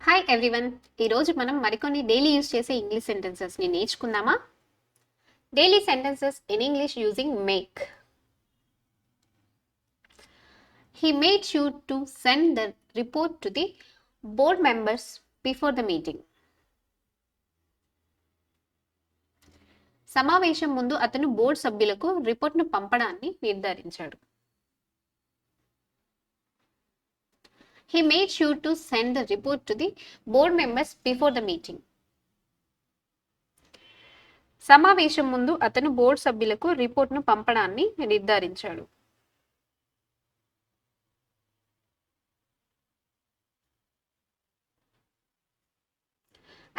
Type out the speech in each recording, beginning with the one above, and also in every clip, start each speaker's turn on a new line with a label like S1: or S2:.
S1: Hi everyone. ఈరోజు మనం మరికొన్ని డైలీ యూజ్ చేసే ఇంగ్లీష్ సెంటెన్సెస్ని నేర్చుకుందామా? Daily sentences in English using make. He made sure to send the report to the board members before the meeting. సమావేశం ముందు అతను బోర్డు సభ్యులకు రిపోర్ట్ను పంపడాన్ని నిర్ధారించాడు. He made sure to send the report to the board members before the meeting. సమావేశం ముందు అతను board సభ్యులకు రిపోర్ట్ను పంపడాన్ని నిర్ధారించాడు.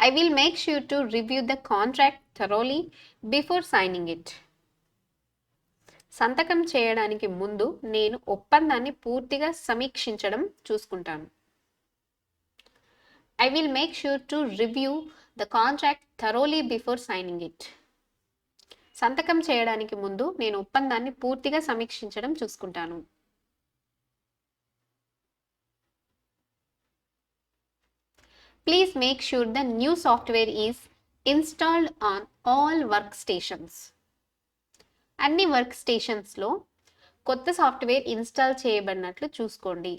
S1: I will make sure to review the contract thoroughly before signing it. సంతకం చేయడానికి ముందు నేను ఒప్పందాన్ని పూర్తిగా సమీక్షించడం చూసుకుంటాను. I will make sure to review the contract thoroughly before signing it. సంతకం చేయడానికి ముందు నేను ఒప్పందాన్ని పూర్తిగా సమీక్షించడం చూసుకుంటాను. Please make sure the new software is installed on all workstations. అన్ని వర్క్ స్టేషన్స్లో కొత్త సాఫ్ట్వేర్ ఇన్స్టాల్ చేయబడినట్లు చూసుకోండి.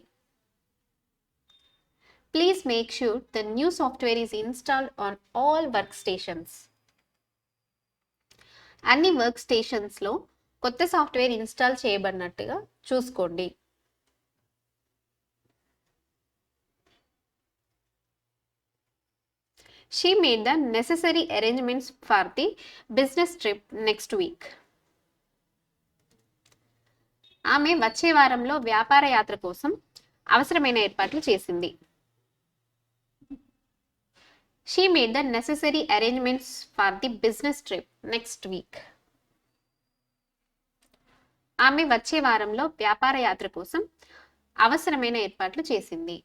S1: Please make sure the new software is installed on all workstations. అన్ని వర్క్ స్టేషన్స్లో కొత్త సాఫ్ట్వేర్ ఇన్స్టాల్ చేయబడినట్టుగా చూసుకోండి. She made the necessary arrangements for the business trip next week. ఆమె వచ్చే వారంలో వ్యాపార యాత్ర కోసం అవసరమైన ఏర్పాట్లు చేసింది. She made the necessary arrangements for the business trip next week. ఆమె వచ్చే వారంలో వ్యాపార యాత్ర కోసం అవసరమైన ఏర్పాట్లు చేసింది.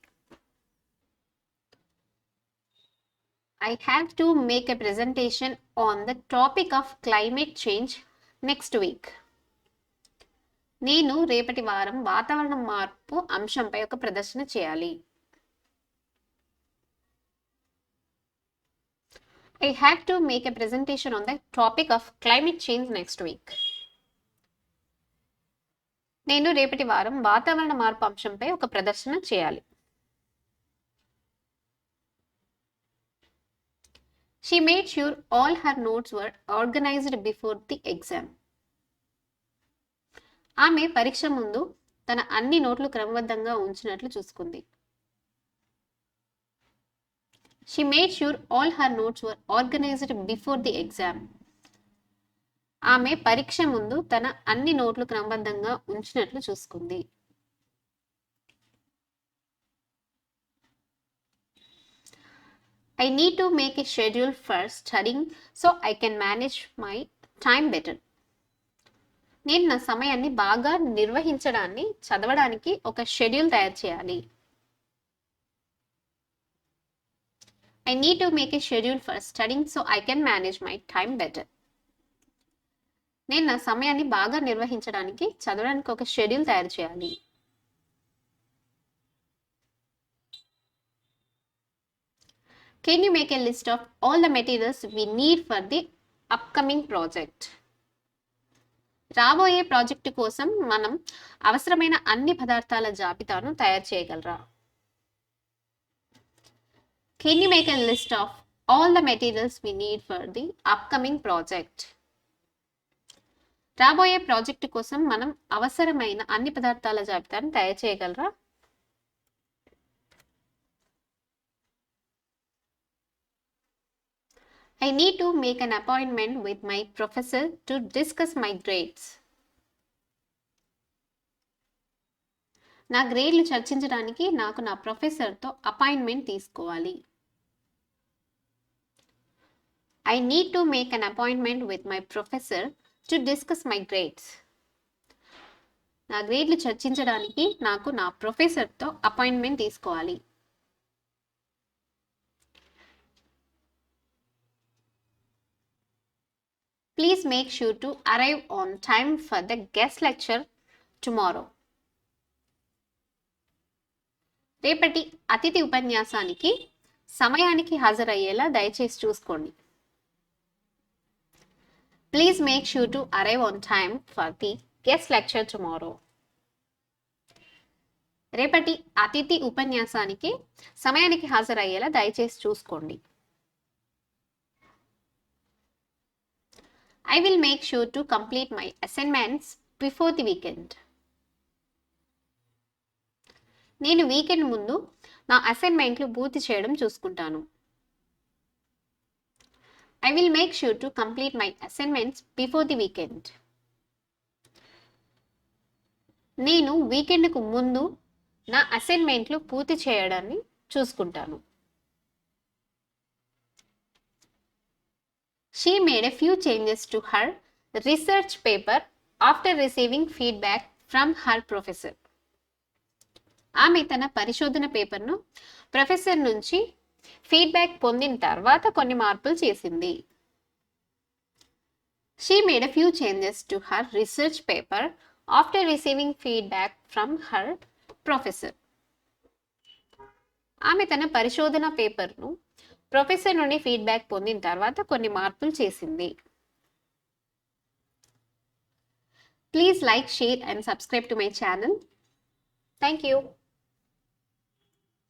S1: I have to make a presentation on the topic of climate change next week. నేను రేపటి వారం వాతావరణ మార్పు అంశంపై ఒక ప్రదర్శన చేయాలి. I have to make a presentation on the topic of climate change next week. నేను రేపటి వారం వాతావరణ మార్పు అంశంపై ఒక ప్రదర్శన చేయాలి. She made sure all her notes were organized before the exam. ఆమె పరీక్ష ముందు తన అన్ని నోట్లు క్రమబద్ధంగా ఉంచినట్లు చూసుకుంది. She made sure all her notes were organized before the exam. ఆమె పరీక్ష ముందు తన అన్ని నోట్లు క్రమబద్ధంగా ఉంచినట్లు చూసుకుంది. I need to make a schedule for studying so I can manage my time better. నేను నా సమయాన్ని బాగా నిర్వహించడాన్ని చదవడానికి ఒక షెడ్యూల్ తయారు చేయాలి. I need to make a schedule for studying so I can manage my time better. నేను నా సమయాన్ని బాగా నిర్వహించడానికి చదవడానికి ఒక షెడ్యూల్ తయారు చేయాలి. Can you make a list of all the materials we need for the upcoming project? రాబోయే ప్రాజెక్టు కోసం మనం అవసరమైన అన్ని పదార్థాల జాబితాను తయారు చేయగలరా? Can you make a list of all the materials we need for the upcoming project? రాబోయే ప్రాజెక్టు కోసం మనం అవసరమైన అన్ని పదార్థాల జాబితాను తయారు చేయగలరా? I need to make an appointment with my professor to discuss my grades. నా గ్రేడ్లు చర్చించడానికి నాకు నా ప్రొఫెసర్తో అపాయింట్మెంట్ తీసుకోవాలి. I need to make an appointment with my professor to discuss my grades. నా గ్రేడ్లు చర్చించడానికి నాకు నా ప్రొఫెసర్తో అపాయింట్మెంట్ తీసుకోవాలి. Please make sure to arrive on time for the guest lecture tomorrow. రేపటి అతిథి ఉపన్యాసానికి సమయానికి హాజరయ్యేలా దయచేసి చూసుకోండి. Please make sure to arrive on time for the guest lecture tomorrow. రేపటి అతిథి ఉపన్యాసానికి సమయానికి హాజరయ్యేలా దయచేసి చూసుకోండి. I will make sure to complete my assignments before the weekend. నేను వీకెండ్ ముందు నా అసైన్మెంట్లు పూర్తి చేయడం చూసుకుంటాను. I will make sure to complete my assignments before the weekend. నేను వీకెండ్కు ముందు నా అసైన్మెంట్లు పూర్తి చేయడాన్ని చూసుకుంటాను. She made a few changes to her research paper after receiving feedback from her professor. ఆమె తన పరిశోధన పేపర్ను ప్రొఫెసర్ నుంచి ఫీడ్బ్యాక్ పొందిన తర్వాత కొన్ని మార్పులు చేసింది. She made a few changes to her research paper after receiving feedback from her professor. ఆమె తన పరిశోధన పేపర్ను ప్రొఫెసర్ నుండి ఫీడ్బ్యాక్ పొందిన తర్వాత కొన్ని మార్పులు చేసింది. Please like, share and subscribe to my channel. Thank you.